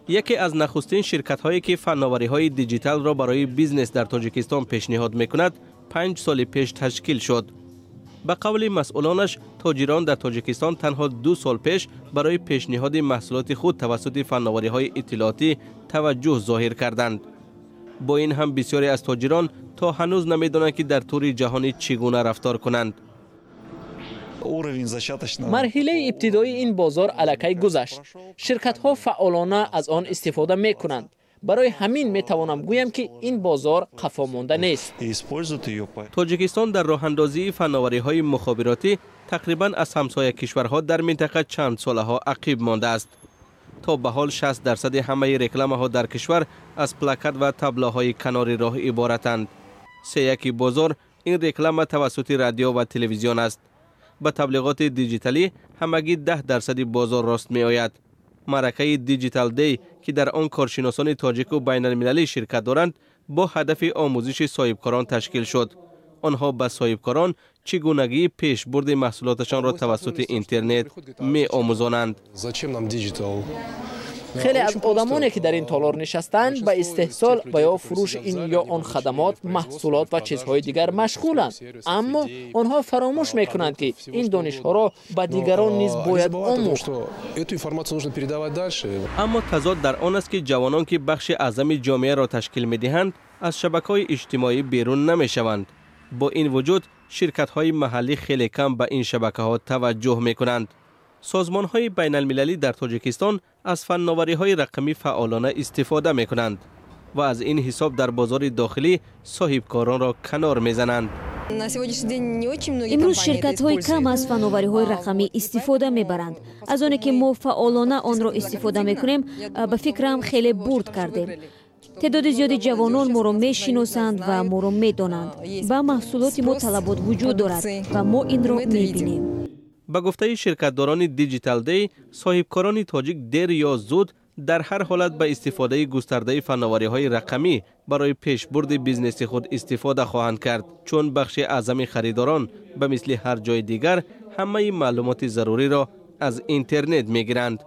یکی از نخستین شرکت‌هایی که فناوری‌های دیجیتال را برای بیزنس در تاجیکستان پیشنهاد می‌کند 5 سال پیش تشکیل شد. به قول مسئولانش، تاجران در تاجیکستان تنها 2 سال پیش برای پیشنهاد محصولات خود توسط فناوری‌های اطلاعاتی توجه ظاهر کردند. با این هم بسیاری از تاجران تا هنوز نمی‌دانند که در طور جهانی چگونه رفتار کنند. مرحله ابتدایی این بازار الکی گذشت. شرکت‌ها فعالانه از آن استفاده می‌کنند. برای همین می‌توانم گویم که این بازار قفا مانده نیست. تاجیکستان در راه اندازی فناوری‌های مخابراتی تقریباً از همسایه کشورها در منطقه چند سالها عقب مانده است. تا به حال 60% همه رکلام‌ها در کشور از پلاکت و تابلوهای کنار راه عبارتند. سه بازار این رکلام توسط رادیو و تلویزیون است. با تبلیغات دیجیتالی همگی 10% بازار راست می آید. معرکه دیجیتال دی که در آن کارشناسان تاجیک و بین المللی شرکت دارند با هدف آموزش صاحبکاران تشکیل شد. آنها به صاحبکاران چگونگی پیشبرد محصولاتشان را توسط اینترنت می آموزانند. خیلی از آدمانی که در این تالار نشستند به استحصال و یا فروش این یا آن خدمات، محصولات و چیزهای دیگر مشغولند، اما آنها فراموش میکنند که این دانش‌ها را به دیگران نیز باید آموخت. اما تضاد در آن است که جوانان که بخش اعظم جامعه را تشکیل می‌دهند از شبکه‌های اجتماعی بیرون نمی‌شوند. با این وجود شرکت‌های محلی خیلی کم به این شبکه‌ها توجه می‌کنند. سازمان‌های بین المللی در تاجیکستان از فناوری‌های رقمی فعالانه استفاده می‌کنند و از این حساب در بازار داخلی صاحبکاران را کنار می‌زنند. امروز شرکت‌های کم از فناوری‌های رقمی استفاده می‌برند. از آنه که ما فعالانه آن را استفاده می‌کنیم به فکرم خیلی برد کردیم. تعداد زیادی جوانان ما را می‌شناسند و ما را می‌دانند. با محصولات ما طلبات وجود دارد و ما این را می‌بینیم. با گفته شرکت‌داران دیجیتال دی، صاحبکاران تاجیک دیر یا زود در هر حالت به استفاده گسترده فناوری‌های رقمی برای پیشبرد بیزنس خود استفاده خواهند کرد، چون بخش اعظم خریداران به مثل هر جای دیگر همه معلومات ضروری را از اینترنت می‌گیرند.